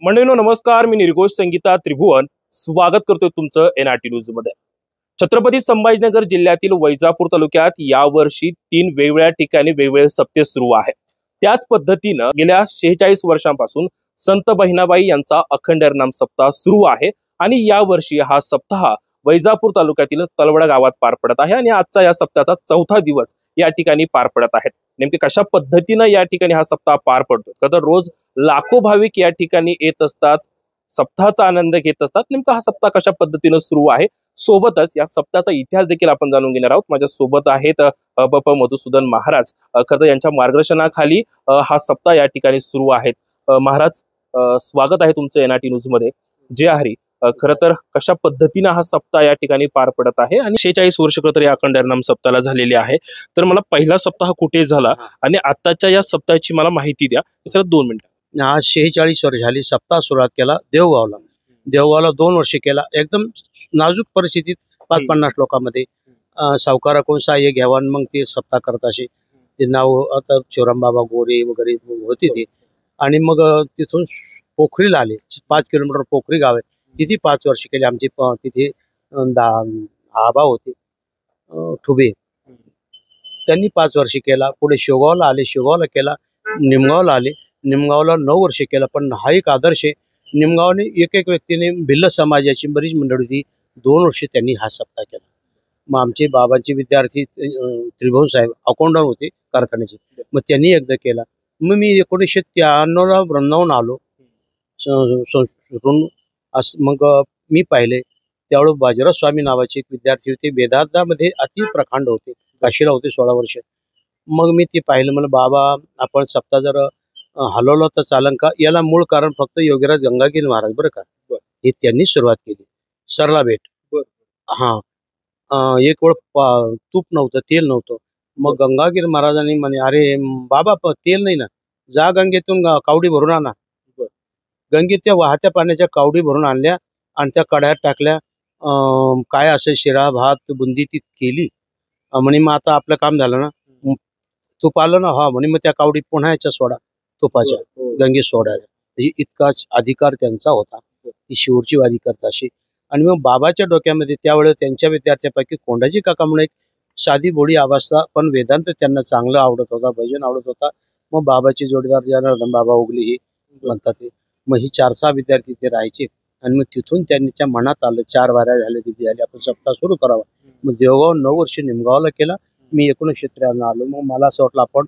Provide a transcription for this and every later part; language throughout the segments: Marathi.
मंडळींनो नमस्कार, मी निर्घोष संगीता त्रिभुवन स्वागत करतोय तुमचं एनआरटी न्यूज मध्ये। छत्रपती संभाजीनगर जिल्ह्यातील वैजापूर तालुक्यात यावर्षी 3 वेगवेगळ्या ठिकाणी वेगवेगळे सप्ते सुरू आहेत। त्याच पद्धतीनं गेल्या 46 वर्षांपासून संत बहिणाबाई यांचा अखंड हरिनाम सप्ताह सुरू आहे आणि यावर्षी हा सप्ताह वैजापूर तालुक्यातील तलवडा गावात पार पडत आहे आणि आजचा या सप्ताहाचा चौथा दिवस या ठिकाणी पार पडत आहे। नेमके कशा पद्धतीनं या ठिकाणी हा सप्ताह पार पडतो, तर रोज लाखो भाविक या ठिकाणी येत असतात, सप्ताहाचा आनंद घेत असतात। नेमका हा सप्ताह कशा पद्धतीने सुरू आहे, सोबतच या सप्ताहाचा इतिहास देखील आपण जाणून घेणार आहोत। माझ्या सोबत आहेत बप मधुसूदन महाराज। खरं यांच्या मार्गदर्शनाखाली हा सप्ताह या ठिकाणी सुरू आहे। महाराज, स्वागत आहे तुमचं एनआरटी न्यूज मध्ये। जय हरी। खरं तर कशा पद्धतीने हा सप्ताह या ठिकाणी पार पडत आहे आणि 46 वर्ष खरं तर या अखंड हरिनाम सप्ताहाला झालेली आहे। तर मला पहिला सप्ताह कुठे झाला आणि आताच्या या सप्ताहाची मला माहिती द्या। सर 2 मिनिटं। आज 46 वर्ष झाली सप्ताह सुरुवात केला देवगावला 2 वर्ष केला। एकदम नाजूक परिस्थितीत 50 लोकांमध्ये सावकाराकडून सहाय्य घ्यावं मग ते सप्ताह करत असे। ते नाव आता शिवराम बाबा गोरे वगैरे होते ते। आणि मग तिथून पोखरीला आले, 5 किलोमीटर पोखरी गाव आहे, तिथे 5 वर्ष केले आमचे। तिथे आबा होते ठुबे, त्यांनी 5 वर्ष केला। पुढे शेवगावला आले, शेवगावला केला। निमगावला आले, निमगावला 9 वर्ष केला। पण हा एक आदर्श आहे, निमगावने एक व्यक्तीने भिल्ल समाजाची बरीच मंडळी होती, 2 वर्ष त्यांनी हा सप्ताह केला। मग आमचे बाबांचे विद्यार्थी त्रिभुवन साहेब अकाउंटंट होते कारखान्याचे, मग त्यांनी एकदा केला। मग मी 1993ला वृंदावन आलो मग मी पाहिले त्यावेळेस बाजीराव स्वामी नावाचे एक विद्यार्थी होते, वेदांतामध्ये अति प्रकांड होते, काशीला होते 16 वर्ष। मग मी ते पाहिलं, मला बाबा आपण सप्ताह जर हलवलं तर चालन का? याला मूळ कारण फक्त योगीराज गंगागिरी महाराज बरं का, हे त्यांनी सुरुवात केली। सरला भेट हा एक वेळ तूप नव्हतं, तेल नव्हतं। मग गंगागिरी महाराजांनी म्हणे, अरे बाबा तेल नाही ना, जा गंगेतून कावडी भरून आणा। गंगेत त्या वाहत्या पाण्याच्या कावडी भरून आणल्या आणि त्या कड्यात टाकल्या। काय असेल शिरा भात बुंदी ती केली म्हणे, मग आता आपलं काम झालं ना, तूप आलं ना, हा म्हणे, मग त्या कावडी पुन्हा याच्या सोडा, तुपाच्या गंगेत सोडायला। इतकाच अधिकार त्यांचा होता, ती शिवरची वारी करत अशी। आणि मग बाबाच्या डोक्यामध्ये त्यावेळेस त्यांच्या विद्यार्थ्यापैकी कोंडाजी काका म्हणून एक साधी बोडी अवस्था, पण वेदांत त्यांना चांगलं आवडत होता, भजन आवडत होता। मग बाबाचे जोडीदार जनार्दन बाबा ओगले हे म्हणतात ते। मग ही 4-6 विद्यार्थी ते राहायचे आणि मग तिथून त्यांच्या मनात आलं, 4 वाऱ्या झाल्या तिथे झाले, आपण सप्ताह सुरू करावा। मग देवगाव 9 वर्ष निमगावला केला, मी 1993 आलो। मग मला असं वाटलं आपण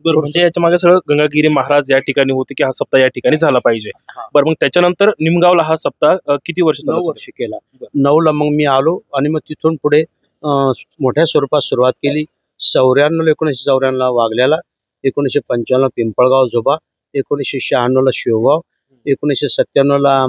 म्हणजे याच्या मागे सगळं गंगागिरी महाराज या ठिकाणी होते की हा सप्ताह या ठिकाणी झाला पाहिजे। बरं, मग त्याच्यानंतर निमगावला हा सप्ताह किती वर्ष? 9 वर्ष केला। 9ला मग मी आलो आणि मग तिथून पुढे मोठ्या स्वरूपात सुरुवात केली। 1994ला वाघल्याला, 1995ला पिंपळगाव झोबा, 1996ला शेवगाव, 1997ला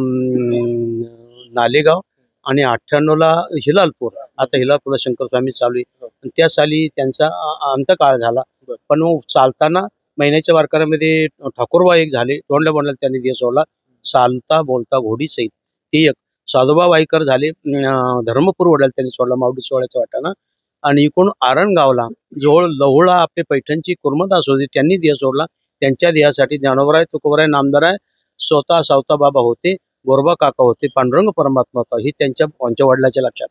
नालेगाव आणि 98ला हिलालपूर। आता हिलालपूरला शंकर स्वामी चालू आहे। त्या साली त्यांचा अंतकाळ झाला, पण मग चालताना महिन्याच्या वारकऱ्यामध्ये ठाकूरबा एक झाले, तोंडल्या बोंडला त्यांनी दिवस सोडला, चालता बोलता घोडी सहित ते एक। साधोबा वाईकर झाले, धर्मपूर वडाला त्यांनी सोडला मावडी सोहळ्याच्या वाटाना। आणि इकडून आरणगावला जवळ लहुळा आपले पैठणची कुर्मदास होते, त्यांनी देह सोडला। त्यांच्या देहासाठी ज्ञानोबराय, तुकोबराय, नामदाराय, स्वतः सावता बाबा होते, गोरबा काका होते, पांडुरंग परमात्मा होता, हे त्यांच्या वडिलाच्या लक्षात।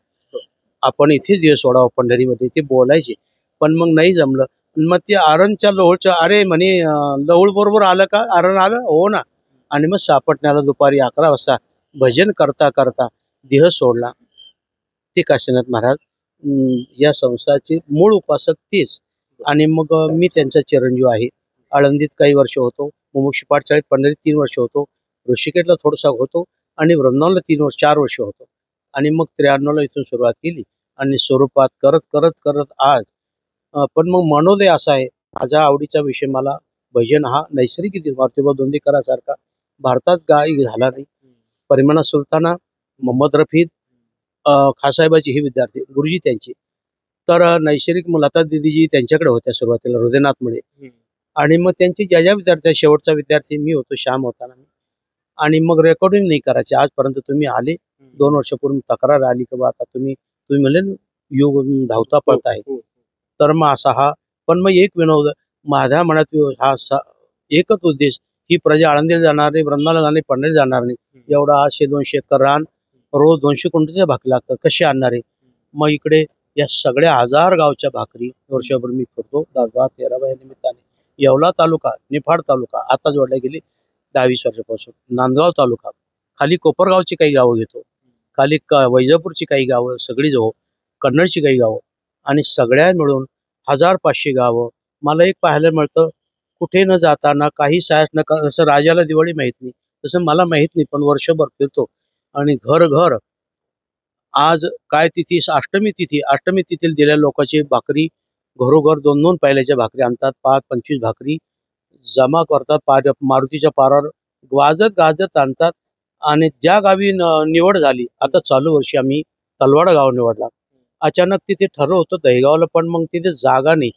आपण इथेच देह सोडावं पंढरीमध्ये, ते बोलायचे, पण मग नाही जमलं। मग ते आरणच्या लहुळच्या, अरे म्हणे लहुळ बरोबर आलं का? आरण आलं, हो ना। आणि मग सापटण्याला दुपारी 11 वाजता भजन करता करता देह सोडला। ते काशीनाथ महाराज या संस्थाचे मूळ उपासक तेच। आणि मग मी त्यांचा चिरंजीव आहे। आळंदीत काही वर्ष होतो, मुमुक्षी पाठशाळेत पंढरीत 3 वर्ष होतो, ऋषिकेशला थोडासा होतो आणि वृंदावनला 4 वर्ष होतो। आणि मग 93ला इथून सुरुवात केली आणि स्वरूपात करत करत करत आज। पण मग मनोदय असा आहे, माझ्या आवडीचा विषय, मला भजन हा नैसर्गिक मारुतीबा दोंदेकरासारखा भारतात गायक झाला नाही। परिमणा सुलताना, मोहम्मद रफी, खासाहेबाची हे विद्यार्थी गुरुजी त्यांचे, तर नैसर्गिक लता दिदीजी त्यांच्याकडे होत्या सुरुवातीला, हृदयनाथ मुळे। आणि मग त्यांची ज्या विद्यार्थी, शेवटचा विद्यार्थी मी होतो, श्याम होता ना। आणि मग रेकॉर्डिंग नाही करायचे, आजपर्यंत तुम्ही आले। 2 वर्षापूर्वी तक्रार आली की बा आता तुम्ही म्हणले योग धावता पळत आहे, तर मग असा हा। पण मग एक विनोद माझ्या मनात, हा एकच उद्देश ही प्रजा आळंदीला जाणार नाही, वृंदाला जाणार नाही, पंढरीला जाणार नाही. एवढा 100-200 एकर रान, रोज 200 क्विंटलच्या भाकरी लागतात, कसे आणणार आहे? मग इकडे या सगळ्या 1000 गावच्या भाकरी वर्षभर मी करतो 10-13 या निमित्ताने. येवला तालुका, निफाड तालुका आता जोडल्या गेली 10-20 वर्षापासून. नांदगाव तालुका, खाली कोपरगावची काही गावं घेतो, खाली वैजापूरची काही गावं सगळी जो, कन्नडची काही गावं, आणि सगळ्या मिळून 1500 गावं. मला एक पाहायला मिळतं, कुठे न जाताना काही सायस न जसं राजाला दिवाळी माहीत नाही तसं मला माहीत नाही, पण वर्षभर फिरतो आणि घर घर आज काय तिथी, अष्टमी तिथीला दिलेल्या लोकांची भाकरी घरोघर 2-2 पायल्याच्या भाकरी आणतात, 5-25 भाकरी जमा करतात, मारुतीच्या पारावर वाजत गाजत आणतात. आणि ज्या गावी निवड झाली, आता चालू वर्षी आम्ही तलवाडा गाव निवडला. अचानक तिथे ठरलं होतं दहेगावला, पण मग तिथे जागा नाही.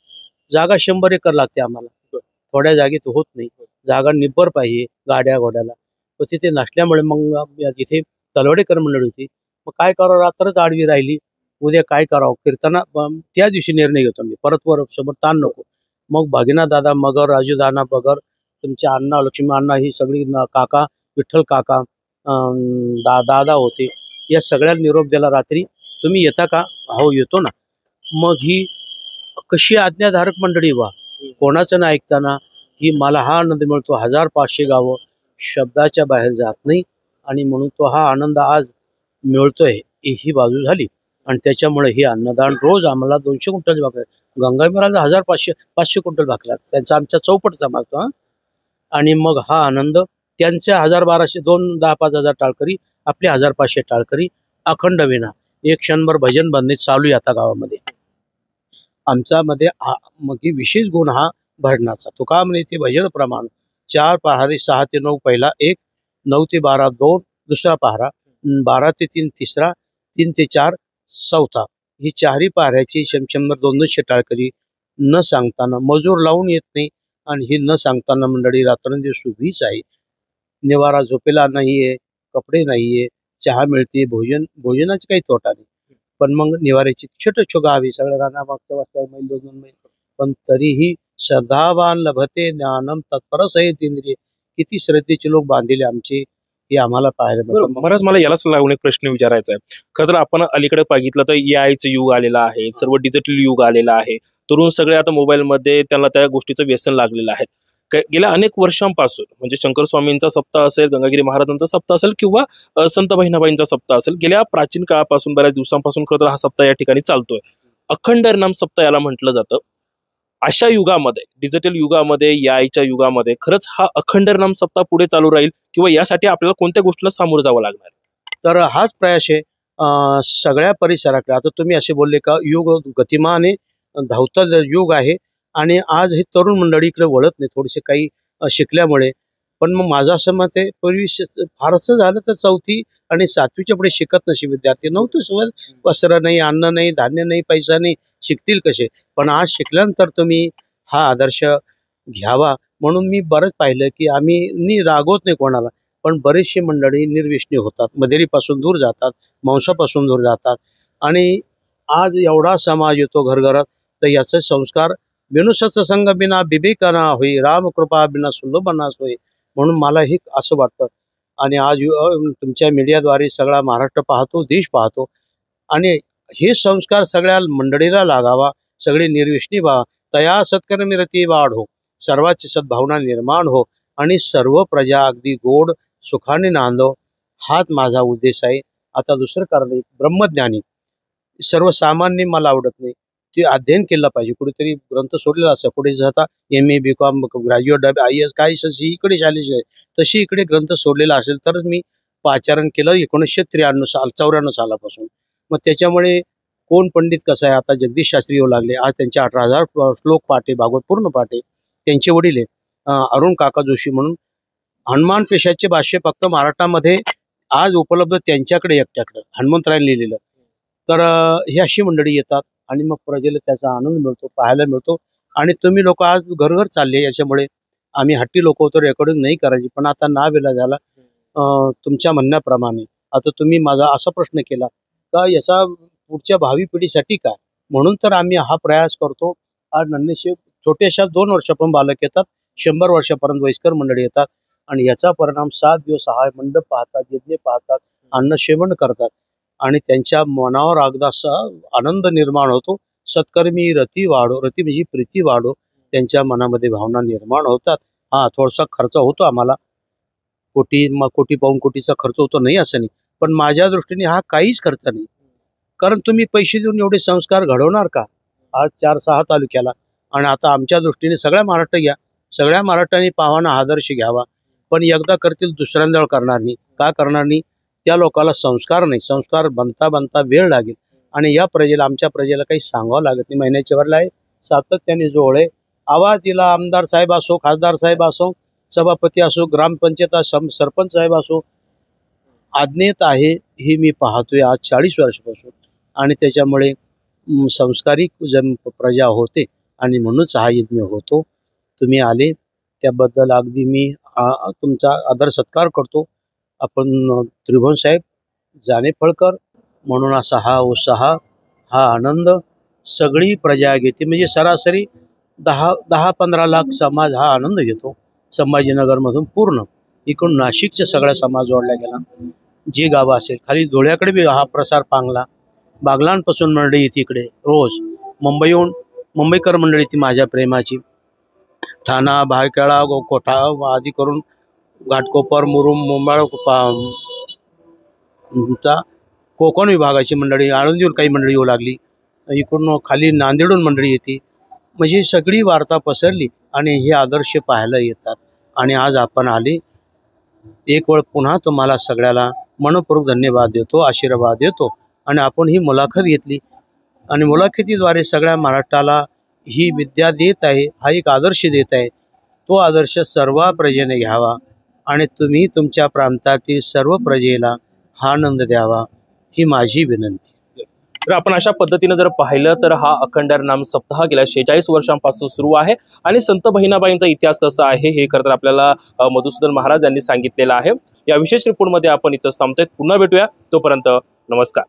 जागा 100 एकर लागते आम्हाला, थोड्या जागेत होत नाही, जागा निब्बर पाहिजे गाड्या घोड्याला. तर तिथे नसल्यामुळे मग तिथे तलवडेकर मंडळी होती. मग काय करावं, रात्रच आडवी राहिली, उद्या काय करावं फिरताना. त्या दिवशी निर्णय घेतो मी, परत समोर ताण नको. मग भगिना दादा मगर, राजू दादा मगर, तुमचे अण्णा लक्ष्मी अण्णा, ही सगळी काका विठ्ठल काका, दादा होते, या सगळ्यांना निरोप दिला रात्री, तुम्ही येता का? हो येतो ना. मग ही कशी आज्ञाधारक मंडळी वा, कोणाचं ना ऐकताना ही मला हा आनंद मिळतो. 1500 गावं शब्दाच्या बाहेर जात नाही, आणि म्हणून तो हा आनंद आज मिळतोय, ही बाजू झाली. आणि त्याच्यामुळे हे अन्नदान रोज आम्हाला 200 क्विंटल भाकरी, गंगावीराला 1500-500 क्विंटल भाकरी त्यांचा आमच्या चौपट समाजतो हा. आणि मग हा आनंद त्यांचे 1200 2 10-5 हजार टाळकरी, आपले 1500 टाळकरी, अखंड विना एक क्षणभर भजन बंदी चालू आहे आता गावामध्ये. आमचा मध्ये मग ही विशेष गुण हा भजनाचा. तुका म्हणे ते भजन प्रमाण 4 पहारी 6 ते 9 पहिला एक, 9 ते 12 2 दुसरा पहारा, 12 ते 3 तिसरा, 3 ते 4 चौथा. ही 4ही पहाऱ्याची 100-200 टाळकरी न सांगताना, मजूर लावून येत नाही, आणि ही न सांगताना मंडळी रात्रंदिवस उभीच आहे. निवारा झोपेला नाहीये, कपडे नाहीये, चहा मिळते, भोजनाची काही तोटा नाही, पण मग निवाऱ्याची छोटं गावी सगळ्या राणा मागच्या वाजता मैल 2 मैल, पण तरीही श्रद्धावान लभते ज्ञानम तत्पर सहित इंद्रिय. किती श्रद्धेचे लोक बांधलेले आमचे, हे आम्हाला पाहायला मिळतं. महाराज, मला यालाच लागून एक प्रश्न विचारायचा आहे. खरं तर आपण अलीकडे बघितलं तर AI चं युग आलेलं आहे, सर्व डिजिटल युग आलेलं आहे, तरुण सगळे आता मोबाईलमध्ये त्यांना त्या गोष्टीचं व्यसन लागलेलं आहे. गेल्या अनेक वर्षांपासून, म्हणजे शंकर स्वामींचा सप्ताह असेल, गंगागिरी महाराजांचा सप्ताह असेल, किंवा संत बहिणाबाईंचा सप्ताह असेल, गेल्या प्राचीन काळापासून बऱ्याच दिवसांपासून खरं तर हा सप्ताह या ठिकाणी चालतोय. अखंड नाम सप्ताह याला म्हटलं जातं. अशा युगामध्ये, डिजिटल युगामध्ये, याच्या युगामध्ये खरंच हा अखंड नाम सप्ताह पुढे चालू राहील, किंवा यासाठी आपल्याला कोणत्या गोष्टीला सामोरं जावं लागणार? तर हाच प्रयास आहे सगळ्या परिसराकडे. आता तुम्ही असे बोलले का युग गतिमान आहे, धावतं युग आहे, आणि आज हे तरुण मंडळी इकडे वळत नाही थोडेसे काही शिकल्यामुळे. पण मग माझं असं मत आहे, पूर्वी फारसं झालं तर 4थी आणि 7वीच्या पुढे शिकत नसे विद्यार्थी, नव्हतं सवय, वस्त्र नाही, अन्न नाही, धान्य नाही, पैसा नाही, शिकतील कसे? पण आज शिकल्यानंतर तुम्ही हा आदर्श घ्यावा, म्हणून मी बरंच पाहिलं की आम्ही रागवत नाही कोणाला, पण बरेचशी मंडळी निर्व्यसनी होतात, मदेरीपासून दूर जातात, मांसापासून दूर जातात. आणि आज एवढा समाज येतो घरघरात, तर याचे संस्कार बिनु सत्संग बिना बिबेकाना होई, रामकृपा बिना सुलभनास होई. म्हणून मला हे असं वाटतं. आणि आज तुमच्या मीडियाद्वारे सगळा महाराष्ट्र पाहतो, देश पाहतो, आणि हे संस्कार सगळ्या मंडळीला लागावा, सगळे निर्व्यसनी व्हा, तया सत्कर्मी रती वाढ हो, सर्वाची सद्भावना निर्माण हो, आणि सर्व प्रजा अगदी गोड सुखाने नांदो, हाच माझा उद्देश आहे. आता दुसरं कारण ब्रह्मज्ञानी सर्वसामान्य मला आवडत नाही, ते अध्ययन केलं पाहिजे. कुठेतरी ग्रंथ सोडलेला असं, कुठे जाता MA BCom ग्रॅज्युएट IAS काही इकडे शालेय, तशी इकडे ग्रंथ सोडलेला असेल तरच मी पाचारण केलं 1994 सालापासून. मग त्याच्यामुळे कोण पंडित कसं आहे, आता जगदीश शास्त्री येऊ लागले, आज त्यांचे 18,000 श्लोक पाठे, भागवत पूर्ण पाठे. त्यांचे वडील आहे अरुण काका जोशी म्हणून, हनुमान पेशाचे भाष्य फक्त महाराष्ट्रामध्ये आज उपलब्ध त्यांच्याकडे एकट्याकडे, हनुमंतरायने लिहिलेलं. तर ही अशी मंडळी येतात, आणि मग प्रजेला त्याचा आनंद मिळतो, पाहायला मिळतो. आणि तुम्ही लोक आज घरघर चालले, याच्यामुळे आम्ही हट्टी लोक होतो, रेकॉर्डिंग नाही करायची, पण आता नावेला झाला तुमच्या म्हणण्याप्रमाणे. आता तुम्ही माझा असा प्रश्न केला का याचा पुढच्या भावी पिढीसाठी काय, म्हणून तर आम्ही हा प्रयास करतो. आज नन्हेशे छोट्याशा 2 वर्षापर्यंत बालक येतात, 100 वर्षापर्यंत वयस्कर मंडळी येतात. आणि याचा परिणाम 7 दिवस हा मंडप पाहतात, यज्ञ पाहतात, अन्नसेवन करतात आणि त्यांच्या मनावर अगदासा आनंद निर्माण होतो. सत्कर्मी रती वाढो, रती म्हणजे प्रीती वाढो, त्यांच्या मनामध्ये भावना निर्माण होतात. हा थोडासा खर्च होतो आम्हाला, कोटी पाऊण कोटीचा खर्च होतो नाही असं नाही, पण माझ्या दृष्टीने हा काहीच खर्च नाही. कारण तुम्ही पैसे देऊन एवढे संस्कार घडवणार का आज 4-6 तालुक्याला? आणि आता आमच्या दृष्टीने सगळ्या महाराष्ट्र घ्या, सगळ्या महाराष्ट्राने पावाना आदर्श घ्यावा. पण एकदा करतील दुसऱ्यांदा करणार नाही. का करणार नाही? त्या लोकाला संस्कार नाही. संस्कार बनता बनता वेळ लागेल आणि या प्रजेला, आमच्या प्रजेला काही सांगावं लागत नाही. महिन्याच्या वरला आहे, सातत्याने जोड आहे. आवाज दिला आमदार साहेब असो, खासदार साहेब असो, सभापती असो, ग्रामपंचायत सरपंच साहेब असो, आज्ञेत आहे हे मी पाहतोय आज 40 वर्षापासून. आणि त्याच्यामुळे संस्कारिक प्रजा होते आणि म्हणूनच हा यज्ञ होतो. तुम्ही आले त्याबद्दल अगदी मी तुमचा आदर सत्कार करतो. आपण त्रिभुवन साहेब जानेफळकर म्हणून असा हा उत्साह, हा आनंद सगळी प्रजा घेते. म्हणजे सरासरी 10-15 लाख समाज हा आनंद घेतो संभाजीनगरमधून पूर्ण. इकडून नाशिकचा सगळा समाज जोडला गेला, जी गावं असेल. खाली धुळ्याकडे बी हा प्रसार पांगला. बागलांपासून मंडळी येते इकडे रोज. मुंबईहून मुंबईकर मंडळी ती माझ्या प्रेमाची. ठाणा, भायखळा, कोठा आदी करून घाटकोपर, मुरुम, मुंबाळ, कोकण विभागाची मंडळी, आळंदीहून काही मंडळी येऊ लागली. इकडून खाली नांदेडून मंडळी येते. म्हणजे सगळी वार्ता पसरली आणि हे आदर्श पाहायला येतात. आणि आज आपण आले. एक वेळ पुन्हा तुम्हाला सगळ्याला मनपूर्वक धन्यवाद देतो, आशीर्वाद देतो. आणि आपण ही मुलाखत घेतली आणि मुलाखतीद्वारे सगळ्या महाराष्ट्राला ही विद्या देत आहे, हा एक आदर्श देत आहे. तो आदर्श सर्व प्रजेने घ्यावा आणि तुम्ही तुमच्या प्रांतातील सर्व प्रजेला हा आनंद द्यावा, ही माझी विनंती. तर आपण अशा पद्धतीने जर पाहिलं तर हा अखंड नाम सप्ताह गेल्या 46 वर्षांपासून सुरू आहे. आणि संत बहिणाबाईंचा इतिहास कसा आहे हे खरं तर आपल्याला मधुसूदन महाराज यांनी सांगितलेलं आहे. या विशेष रिपोर्टमध्ये आपण इथं थांबतोय. पुन्हा भेटूया, तोपर्यंत नमस्कार.